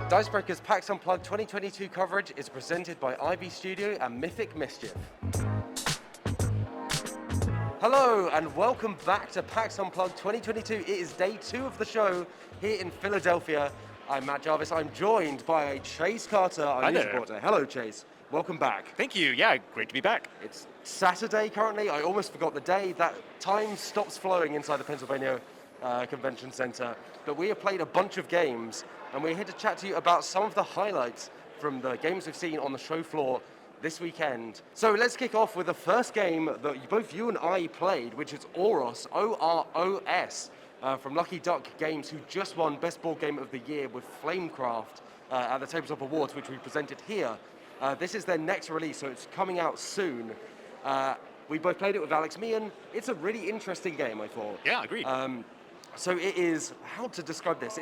Dicebreaker's PAX Unplugged 2022 coverage is presented by IB Studio and Mythic Mischief. Hello and welcome back to PAX Unplugged 2022. It is day 2 of the show here in Philadelphia. I'm Matt Jarvis. I'm joined by Chase Carter, our news reporter. Hello, Chase. Welcome back. Thank you. Yeah, great to be back. It's Saturday currently. I almost forgot the day. That time stops flowing inside the Pennsylvania Convention Center. But we have played a bunch of games, and we're here to chat to you about some of the highlights from the games we've seen on the show floor this weekend. So let's kick off with the first game that both you and I played, which is Oros, O-R-O-S, from Lucky Duck Games, who just won Best Board Game of the Year with Flamecraft at the Tabletop Awards, which we presented here. This is their next release, so it's coming out soon. We both played it with Alex Meehan. It's a really interesting game, I thought. Yeah, agreed. So it is, how to describe this?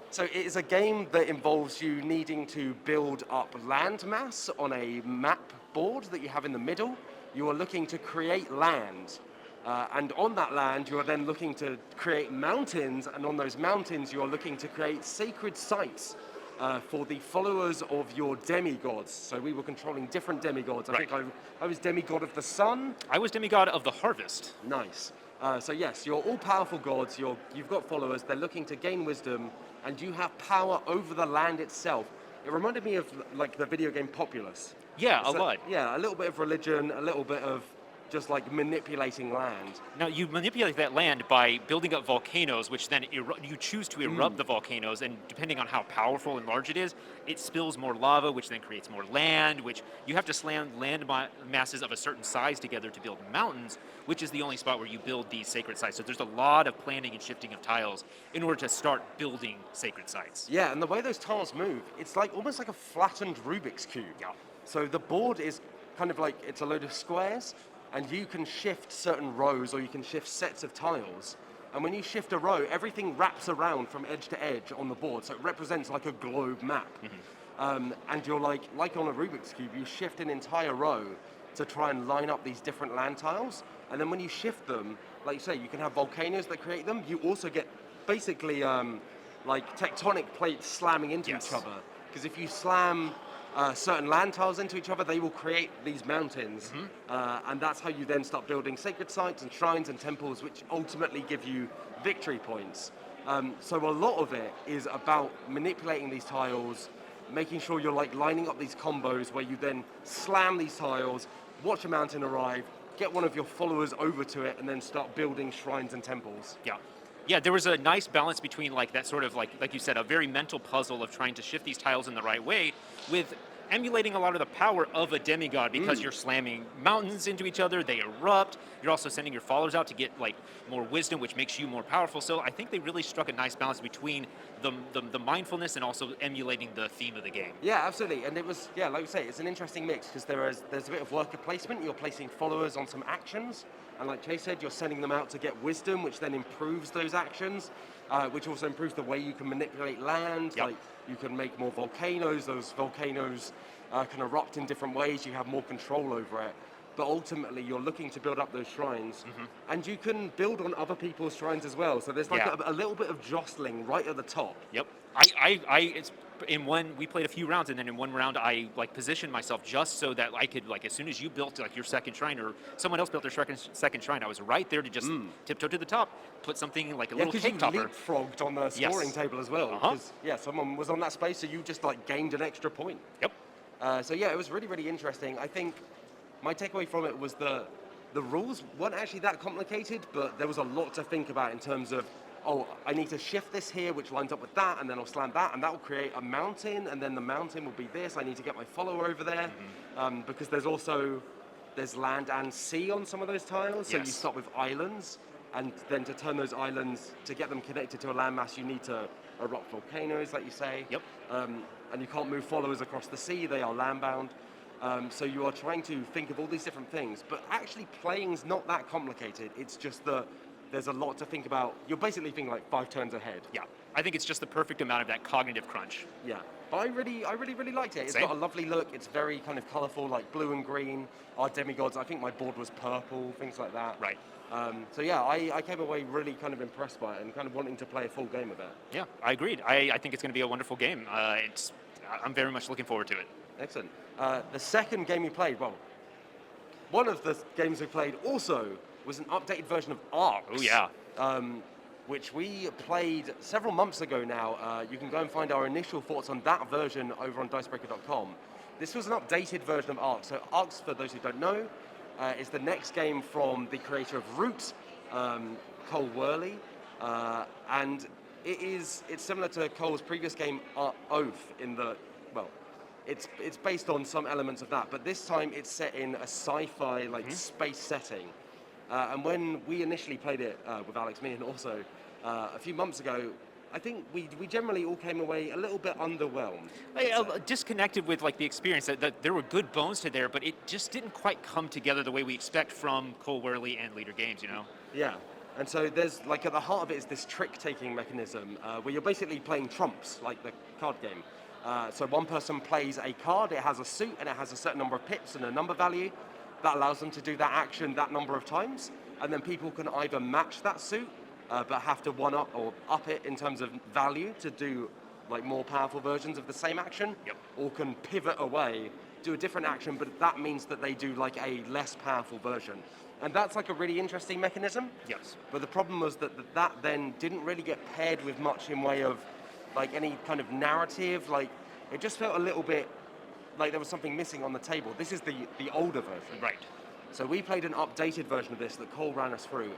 So it is a game that involves you needing to build up land mass on a map board that you have in the middle. You are looking to create land. And on that land, you are then looking to create mountains. And on those mountains, you are looking to create sacred sites for the followers of your demigods. So we were controlling different demigods. I think I was demigod of the sun. I was demigod of the harvest. Nice. So yes, you're all powerful gods, you've got followers, they're looking to gain wisdom, and you have power over the land itself. It reminded me of like the video game Populous. Yeah, a lot. Yeah, a little bit of religion, a little bit of just like manipulating land. Now you manipulate that land by building up volcanoes, which then you choose to erupt the volcanoes, and depending on how powerful and large it is, it spills more lava, which then creates more land, which you have to slam land masses of a certain size together to build mountains, which is the only spot where you build these sacred sites. So there's a lot of planning and shifting of tiles in order to start building sacred sites. Yeah, and the way those tiles move, it's like almost like a flattened Rubik's Cube. Yeah. So the board is kind of like, it's a load of squares, and you can shift certain rows or you can shift sets of tiles. And when you shift a row, everything wraps around from edge to edge on the board, so it represents like a globe map. Mm-hmm. And you're like on a Rubik's Cube, you shift an entire row to try and line up these different land tiles. And then when you shift them, like you say, you can have volcanoes that create them. You also get basically like tectonic plates slamming into each other. Because if you slam certain land tiles into each other, they will create these mountains. And that's how you then start building sacred sites and shrines and temples, which ultimately give you victory points. So a lot of it is about manipulating these tiles, making sure you're like lining up these combos where you then slam these tiles, watch a mountain arrive, get one of your followers over to it, and then start building shrines and temples. Yeah, there was a nice balance between like that sort of like you said, a very mental puzzle of trying to shift these tiles in the right way with emulating a lot of the power of a demigod, because you're slamming mountains into each other, they erupt, you're also sending your followers out to get like more wisdom, which makes you more powerful. So I think they really struck a nice balance between the mindfulness and also emulating the theme of the game. Yeah, absolutely. And it was, yeah, like you say, it's an interesting mix because there's a bit of worker placement. You're placing followers on some actions, and like Chase said, you're sending them out to get wisdom, which then improves those actions, which also improves the way you can manipulate land. Like you can make more volcanoes. Those volcanoes can erupt in different ways. You have more control over it. But ultimately, you're looking to build up those shrines, and you can build on other people's shrines as well. So there's like a little bit of jostling right at the top. Yep. We played a few rounds, and then in one round I like positioned myself just so that I could, like, as soon as you built like your second shrine or someone else built their second shrine, I was right there to just tiptoe to the top, put something like a little cake topper. Yeah, because you leapfrogged on the scoring table as well. Because someone was on that space, so you just like gained an extra point. Yep. So yeah, it was really, really interesting. I think my takeaway from it was the rules weren't actually that complicated, but there was a lot to think about in terms of, oh, I need to shift this here, which lines up with that, and then I'll slam that, and that will create a mountain, and then the mountain will be this. I need to get my follower over there, because there's land and sea on some of those tiles, so you start with islands, and then to turn those islands, to get them connected to a landmass, you need to erupt volcanoes, like you say. Yep. And you can't move followers across the sea, they are land-bound. So you are trying to think of all these different things, but actually playing's not that complicated. It's just that there's a lot to think about. You're basically thinking like 5 turns ahead. Yeah. I think it's just the perfect amount of that cognitive crunch. Yeah, but I really liked it. It's Same. got a lovely look. It's very kind of colourful, like blue and green. Our demigods, I think my board was purple, things like that. Right. So yeah, I came away really kind of impressed by it and kind of wanting to play a full game of it. Yeah, I agreed. I think it's going to be a wonderful game. I'm very much looking forward to it. Excellent. The second game we played, well, one of the games we played also was an updated version of Arcs. Oh yeah. Which we played several months ago now. You can go and find our initial thoughts on that version over on Dicebreaker.com. This was an updated version of Arcs. So Arcs, for those who don't know, is the next game from the creator of Root, Cole Worley, and it's similar to Cole's previous game, Oath, in the, well, it's based on some elements of that, but this time it's set in a sci-fi space setting. And when we initially played it with Alex, me, and also a few months ago, I think we generally all came away a little bit underwhelmed. Disconnected with like the experience. That there were good bones to there, but it just didn't quite come together the way we expect from Cole Worley and Leader Games. You know. Yeah. And so there's like at the heart of it is this trick-taking mechanism where you're basically playing trumps, like the card game. So one person plays a card, it has a suit, and it has a certain number of pips and a number value. That allows them to do that action that number of times, and then people can either match that suit, but have to one-up or up it in terms of value to do like more powerful versions of the same action, or can pivot away, do a different action, but that means that they do like a less powerful version. And that's like a really interesting mechanism. Yes. But the problem was that then didn't really get paired with much in way of like any kind of narrative. Like it just felt a little bit like there was something missing on the table. This is the older version. Right. So we played an updated version of this that Cole ran us through.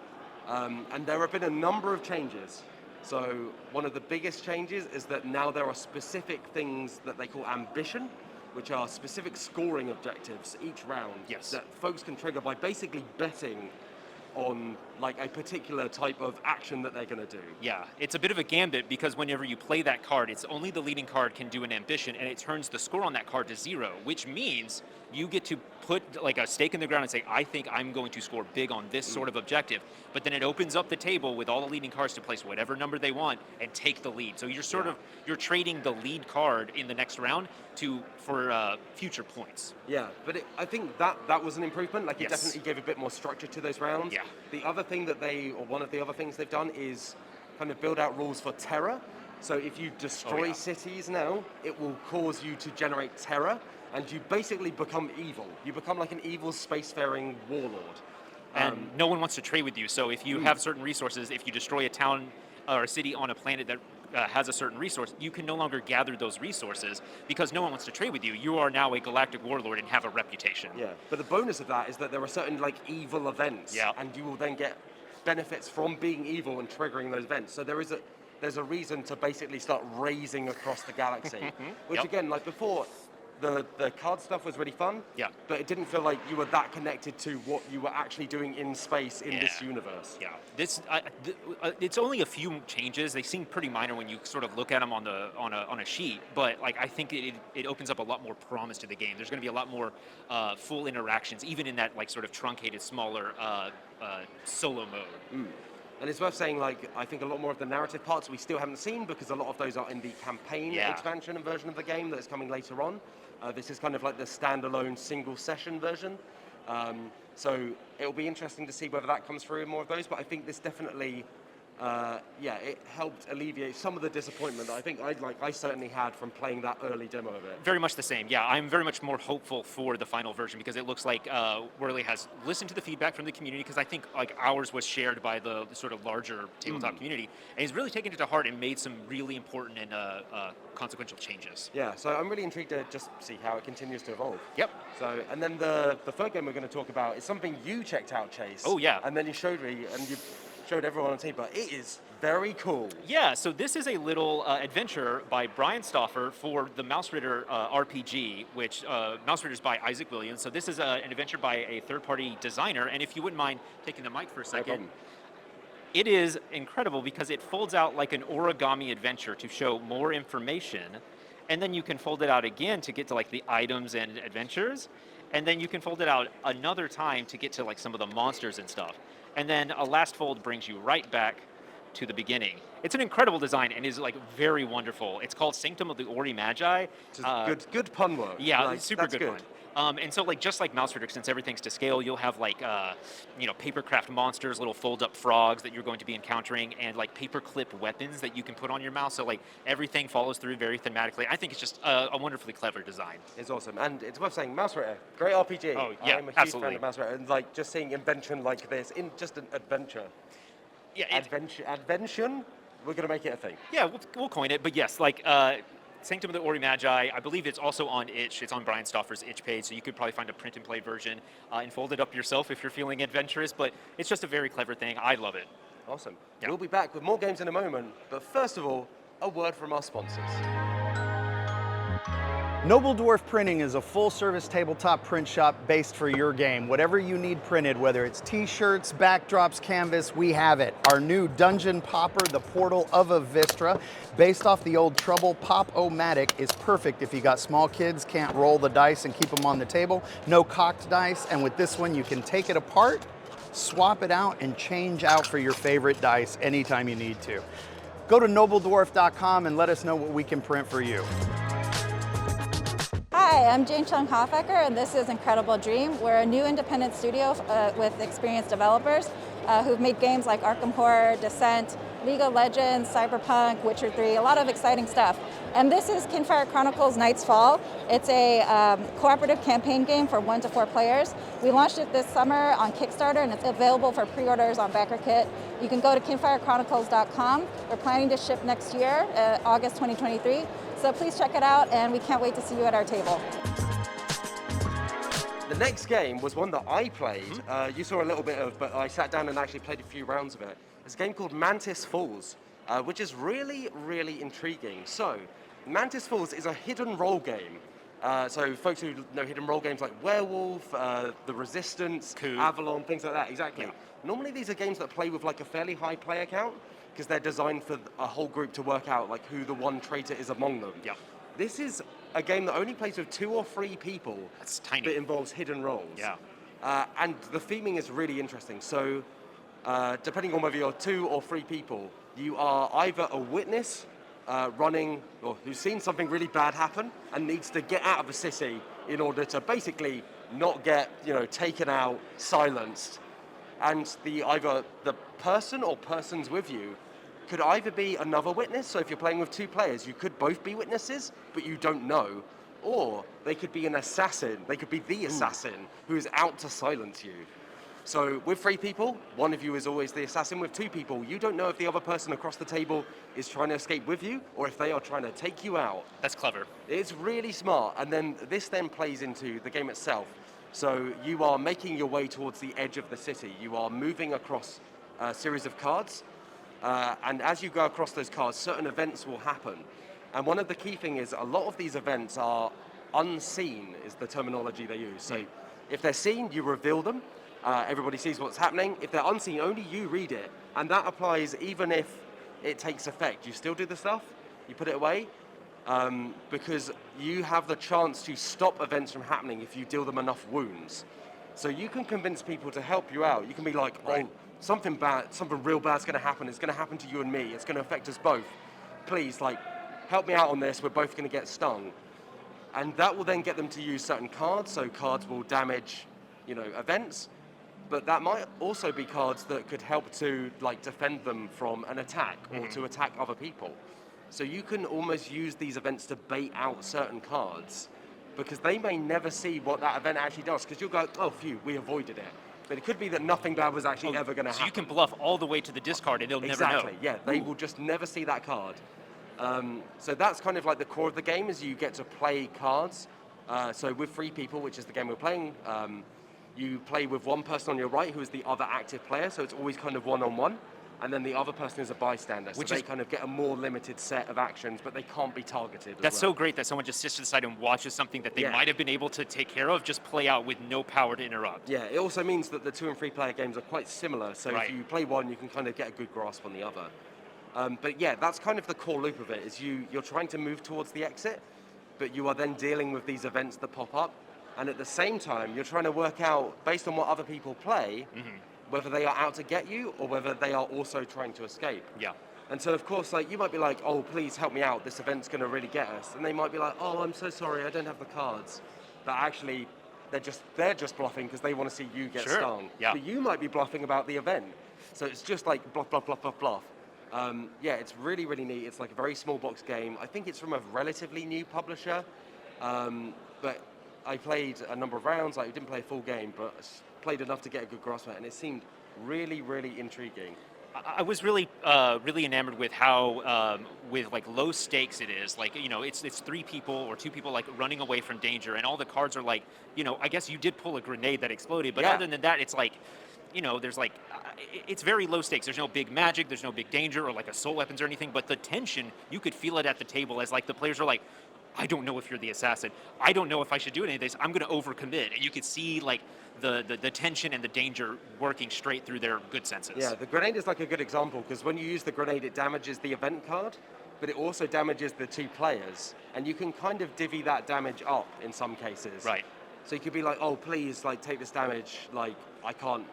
And there have been a number of changes. So one of the biggest changes is that now there are specific things that they call ambition, which are specific scoring objectives each round that folks can trigger by basically betting on like a particular type of action that they're going to do. Yeah, it's a bit of a gambit because whenever you play that card, it's only the leading card can do an ambition, and it turns the score on that card to 0, which means you get to put like a stake in the ground and say, I think I'm going to score big on this sort of objective. But then it opens up the table with all the leading cards to place whatever number they want and take the lead. So you're sort of you're trading the lead card in the next round for future points. Yeah, but I think that was an improvement. Like it definitely gave a bit more structure to those rounds. Yeah. The other thing that one of the other things they've done is kind of build out rules for terror. So if you destroy cities now, it will cause you to generate terror, and you basically become evil. You become like an evil spacefaring warlord. And no one wants to trade with you. So if you have certain resources, if you destroy a town or a city on a planet that has a certain resource, you can no longer gather those resources because no one wants to trade with you. You are now a galactic warlord and have a reputation. Yeah, but the bonus of that is that there are certain like evil events, and you will then get benefits from being evil and triggering those events. So there's a reason to basically start raising across the galaxy, which again, like before, the card stuff was really fun, but it didn't feel like you were that connected to what you were actually doing in space in this universe. Yeah, it's only a few changes. They seem pretty minor when you sort of look at them on a sheet, but like I think it opens up a lot more promise to the game. There's going to be a lot more full interactions, even in that like sort of truncated, smaller solo mode. And it's worth saying, like, I think a lot more of the narrative parts we still haven't seen because a lot of those are in the campaign expansion and version of the game that is coming later on. This is kind of like the standalone single session version. So it'll be interesting to see whether that comes through in more of those, but I think this definitely, it helped alleviate some of the disappointment that I think I certainly had from playing that early demo of it. Very much the same. Yeah, I'm very much more hopeful for the final version because it looks like Worley has listened to the feedback from the community, because I think like ours was shared by the sort of larger tabletop community, and he's really taken it to heart and made some really important and consequential changes. Yeah, so I'm really intrigued to just see how it continues to evolve. Yep. So, and then the third game we're going to talk about is something you checked out, Chase. Oh yeah. And then you showed me, and you showed everyone on team, but it is very cool. Yeah, so this is a little adventure by Brian Stauffer for the Mouse Ritter RPG, which Mouse Ritter is by Isaac Williams. So this is an adventure by a third-party designer, and if you wouldn't mind taking the mic for a second. It is incredible because it folds out like an origami adventure to show more information, and then you can fold it out again to get to like the items and adventures, and then you can fold it out another time to get to like some of the monsters and stuff. And then a last fold brings you right back to the beginning. It's an incredible design and is like very wonderful. It's called Sanctum of the Ori Magi. Good pun work. Yeah, like, super that's good fun. And so, like, just like Mouse Ritter, since everything's to scale, you'll have like, papercraft monsters, little fold-up frogs that you're going to be encountering, and like paperclip weapons that you can put on your mouse. So like everything follows through very thematically. I think it's just a wonderfully clever design. It's awesome, and it's worth saying, Mouse Ritter, great RPG. Oh yeah, I'm a huge absolutely. fan of Mouse Ritter, and like just seeing invention like this in just an adventure. Yeah, Advention. We're gonna make it a thing. yeah, we'll coin it. But yes, like Sanctum of the Ori Magi, I believe it's also on itch. It's on Brian Stauffer's itch page, so you could probably find a print and play version and fold it up yourself if you're feeling adventurous. But it's just a very clever thing. I love it. Awesome. Yeah. We'll be back with more games in a moment, but first of all, a word from our sponsors. Noble Dwarf Printing is a full-service tabletop print shop based for your game. Whatever you need printed, whether it's t-shirts, backdrops, canvas, we have it. Our new Dungeon Popper, the Portal of Avistra, based off the old Trouble Pop-O-Matic, is perfect if you got small kids, can't roll the dice and keep them on the table. No cocked dice, and with this one you can take it apart, swap it out, and change out for your favorite dice anytime you need to. Go to nobledwarf.com and let us know what we can print for you. Hi, I'm Jane Chung Hofecker, and this is Incredible Dream. We're a new independent studio with experienced developers who've made games like Arkham Horror, Descent, League of Legends, Cyberpunk, Witcher 3, a lot of exciting stuff. And this is Kinfire Chronicles Night's Fall. It's a cooperative campaign game for 1 to 4 players. We launched it this summer on Kickstarter, and it's available for pre-orders on BackerKit. You can go to kinfirechronicles.com. We're planning to ship next year, August 2023. So please check it out, and we can't wait to see you at our table. The next game was one that I played. You saw a little bit of, but I sat down and actually played a few rounds of it. It's a game called Mantis Falls, which is really, really intriguing. So, Mantis Falls is a hidden role game. So folks who know hidden role games like Werewolf, The Resistance, Coup. Avalon, things like that, exactly. Yeah. Normally these are games that play with like a fairly high player count, because they're designed for a whole group to work out like who the one traitor is among them. Yep. This is a game that only plays with 2 or 3 people. That's tiny. That involves hidden roles. Yeah. And the theming is really interesting. So, depending on whether you're 2 or 3 people, you are either a witness running, or who's seen something really bad happen and needs to get out of a city in order to basically not get, taken out, silenced. And either the person or persons with you could either be another witness, so if you're playing with 2 players, you could both be witnesses, but you don't know, or they could be an assassin, they could be the assassin who is out to silence you. So with 3 people, one of you is always the assassin. With 2 people, you don't know if the other person across the table is trying to escape with you, or if they are trying to take you out. That's clever. It's really smart, and then this then plays into the game itself. So you are making your way towards the edge of the city. You are moving across a series of cards, and as you go across those cards, certain events will happen. And one of the key things is a lot of these events are unseen, is the terminology they use. So if they're seen, you reveal them. Everybody sees what's happening. If they're unseen, only you read it. And that applies even if it takes effect. You still do the stuff, you put it away, because you have the chance to stop events from happening if you deal them enough wounds. So you can convince people to help you out. You can be like, oh, something real bad's gonna happen. It's gonna happen to you and me. It's gonna affect us both. Please, help me out on this. We're both gonna get stung. And that will then get them to use certain cards. So cards will damage, events. But that might also be cards that could help to defend them from an attack or to attack other people. So you can almost use these events to bait out certain cards, because they may never see what that event actually does, because you'll go, oh phew, we avoided it. But it could be that nothing bad was actually ever going to happen. So you can bluff all the way to the discard and they'll never know. Exactly, yeah. They will just never see that card. So that's kind of like the core of the game, is you get to play cards. So with 3 people, which is the game we're playing, you play with one person on your right who is the other active player, so it's always kind of one-on-one. And then the other person is a bystander, so they kind of get a more limited set of actions, but they can't be targeted. That's so great that someone just sits to the side and watches something that they might have been able to take care of just play out with no power to interrupt. Yeah, it also means that the 2 and 3 player games are quite similar, so Right. if you play one, you can kind of get a good grasp on the other. But yeah, that's kind of the core loop of it, is you're trying to move towards the exit, but you are then dealing with these events that pop up, and at the same time, you're trying to work out, based on what other people play, whether they are out to get you or whether they are also trying to escape. Yeah. And so, of course, like you might be like, oh, please help me out. This event's going to really get us. And they might be like, oh, I'm so sorry, I don't have the cards. But actually, they're just bluffing because they want to see you get Sure. stung. Yeah. But you might be bluffing about the event. So it's just like bluff, bluff, bluff, bluff, bluff. Yeah, it's really, really neat. It's like a very small box game. I think it's from a relatively new publisher. But I played a number of rounds. Like, I didn't play a full game, but played enough to get a good grasp of it. And it seemed really, really intriguing. I was really, really enamored with how, with like low stakes it is. Like, you know, it's 3 people or 2 people like running away from danger, and all the cards are like, you know, I guess you did pull a grenade that exploded, but Yeah. other than that, it's like, you know, there's like, it's very low stakes. There's no big magic, there's no big danger or like assault weapons or anything, but the tension, you could feel it at the table as like the players are like, I don't know if you're the assassin. I don't know if I should do any of this. I'm going to overcommit. And you could see like the tension and the danger working straight through their good senses. Yeah, the grenade is like a good example because when you use the grenade, it damages the event card, but it also damages the 2 players. And you can kind of divvy that damage up in some cases. Right. So you could be like, oh, please, like, take this damage. Like, I can't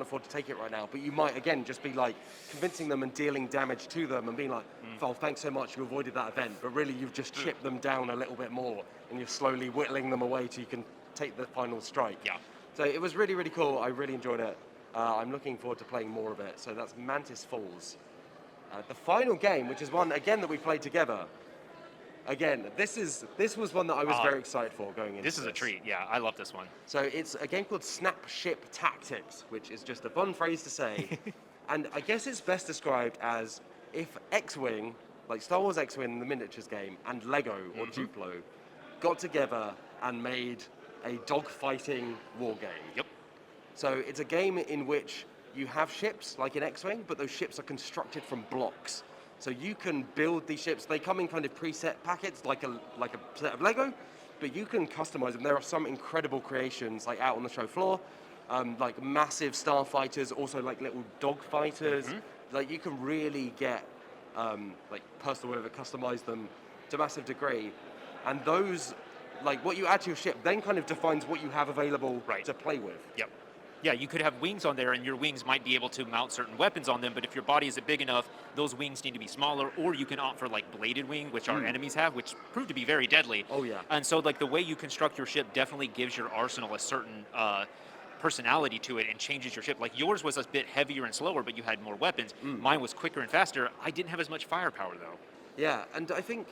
afford to take it right now. But you might, again, just be like convincing them and dealing damage to them and being like, oh, thanks so much, you avoided that event. But really, you've just chipped them down a little bit more and you're slowly whittling them away till you can take the final strike. Yeah. So it was really, really cool. I really enjoyed it. I'm looking forward to playing more of it. So that's Mantis Falls. The final game, which is one, again, that we played together. Again, this was one that I was very excited for going into. This is a treat. Yeah, I love this one. So it's a game called Snap Ship Tactics, which is just a fun phrase to say. And I guess it's best described as if X-Wing, like Star Wars X-Wing, the miniatures game, and Lego or Duplo got together and made a dogfighting war game. Yep. So it's a game in which you have ships, like in X-Wing, but those ships are constructed from blocks. So you can build these ships. They come in kind of preset packets, like a set of Lego, but you can customize them. There are some incredible creations, like out on the show floor, like massive starfighters, also like little dog fighters. Like you can really get like personal with it, customize them to a massive degree, and those, like what you add to your ship, then kind of defines what you have available to play with. Yep. Yeah, you could have wings on there, and your wings might be able to mount certain weapons on them, but if your body isn't big enough, those wings need to be smaller, or you can opt for like bladed wing, which our enemies have, which prove to be very deadly. Oh, yeah. And so like the way you construct your ship definitely gives your arsenal a certain personality to it and changes your ship. Like yours was a bit heavier and slower, but you had more weapons. Mine was quicker and faster. I didn't have as much firepower though. Yeah, and I think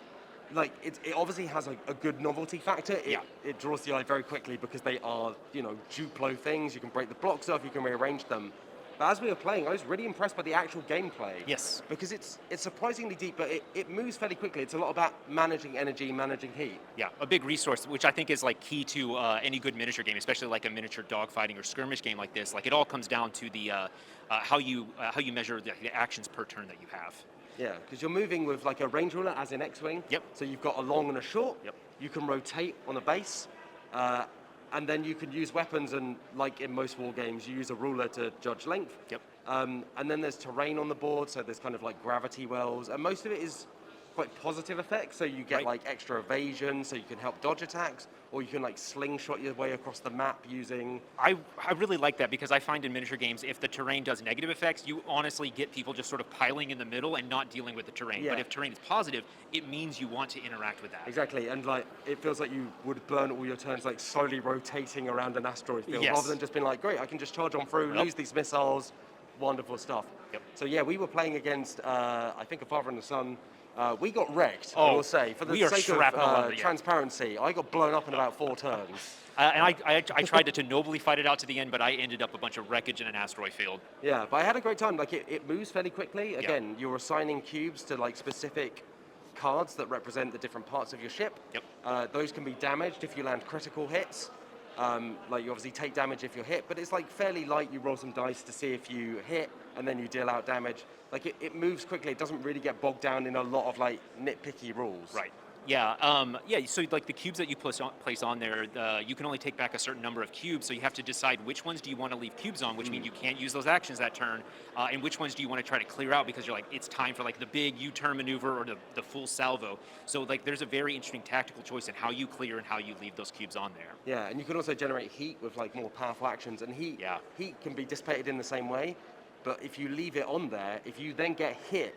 like it obviously has a good novelty factor. It draws the eye very quickly because they are, you know, Duplo things. You can break the blocks off, you can rearrange them. But as we were playing, I was really impressed by the actual gameplay. Yes. Because it's surprisingly deep, but it moves fairly quickly. It's a lot about managing energy, managing heat. Yeah, a big resource, which I think is like key to any good miniature game, especially like a miniature dogfighting or skirmish game like this. Like it all comes down to the how you measure the actions per turn that you have. Yeah, because you're moving with like a range ruler, as in X-Wing. Yep. So you've got a long and a short. Yep. You can rotate on a base, and then you can use weapons, and like in most war games, you use a ruler to judge length. Yep. And then there's terrain on the board, so there's kind of like gravity wells, and most of it is quite positive effects. So you get like extra evasion, so you can help dodge attacks, or you can like slingshot your way across the map using. I really like that because I find in miniature games, if the terrain does negative effects, you honestly get people just sort of piling in the middle and not dealing with the terrain. Yeah. But if terrain is positive, it means you want to interact with that. Exactly, and like it feels like you would burn all your turns like slowly rotating around an asteroid field, Yes. rather than just being like, great, I can just charge on through, lose these missiles, wonderful stuff. Yep. So yeah, we were playing against, I think, a father and a son. We got wrecked, I Oh, will say. For the we are sake shrapnel of under, yeah. transparency, I got blown up in about 4 turns. And I tried to nobly fight it out to the end, but I ended up a bunch of wreckage in an asteroid field. Yeah, but I had a great time. Like it moves fairly quickly. Again, you're assigning cubes to like specific cards that represent the different parts of your ship. Yep. Those can be damaged if you land critical hits. Like you obviously take damage if you're hit, but it's like fairly light. You roll some dice to see if you hit, and then you deal out damage. Like it moves quickly. It doesn't really get bogged down in a lot of like nitpicky rules. Right. Yeah. So like the cubes that you place on there, you can only take back a certain number of cubes. So you have to decide which ones do you want to leave cubes on, which means you can't use those actions that turn, and which ones do you want to try to clear out because you're like it's time for like the big U-turn maneuver or the full salvo. So like there's a very interesting tactical choice in how you clear and how you leave those cubes on there. Yeah, and you can also generate heat with like more powerful actions, and heat can be dissipated in the same way. But if you leave it on there, if you then get hit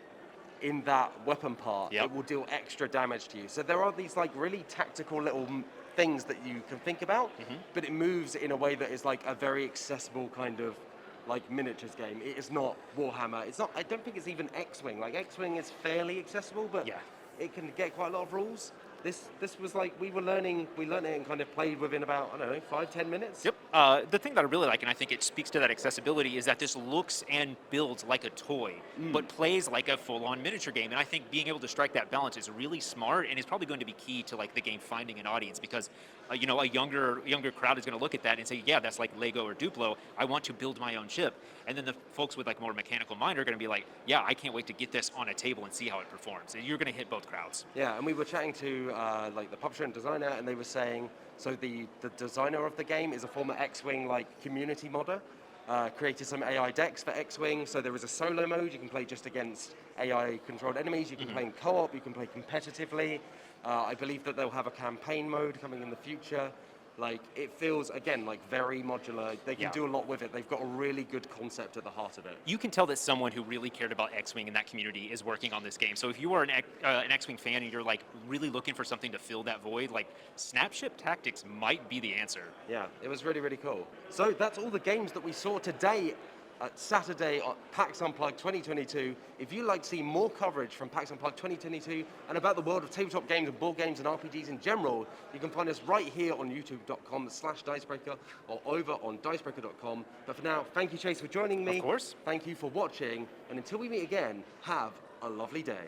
in that weapon part, it will deal extra damage to you. So there are these like really tactical little things that you can think about, but it moves in a way that is like a very accessible kind of like miniatures game. It is not Warhammer. It's not. I don't think it's even X-Wing. Like X-Wing is fairly accessible, but it can get quite a lot of rules. This was like we learned it and kind of played within about, I don't know, 5-10 minutes. Yep. The thing that I really like, and I think it speaks to that accessibility, is that this looks and builds like a toy, but plays like a full-on miniature game. And I think being able to strike that balance is really smart, and is probably going to be key to like the game finding an audience because, a younger crowd is going to look at that and say, yeah, that's like Lego or Duplo. I want to build my own ship. And then the folks with like more mechanical mind are going to be like, yeah, I can't wait to get this on a table and see how it performs. And you're going to hit both crowds. Yeah, and we were chatting to like the publisher and designer, and they were saying, so the designer of the game is a former X-Wing like community modder, created some AI decks for X-Wing, so there is a solo mode, you can play just against AI controlled enemies, you can play in co-op, you can play competitively. I believe that they'll have a campaign mode coming in the future. Like, it feels, again, like very modular. They can do a lot with it. They've got a really good concept at the heart of it. You can tell that someone who really cared about X-Wing in that community is working on this game. So if you are an X-Wing fan and you're like really looking for something to fill that void, like Snapship Tactics might be the answer. Yeah, it was really, really cool. So that's all the games that we saw today at Saturday on PAX Unplugged 2022. If you'd like to see more coverage from PAX Unplugged 2022 and about the world of tabletop games and board games and RPGs in general, you can find us right here on youtube.com/Dicebreaker or over on Dicebreaker.com. But for now, thank you, Chase, for joining me. Of course. Thank you for watching. And until we meet again, have a lovely day.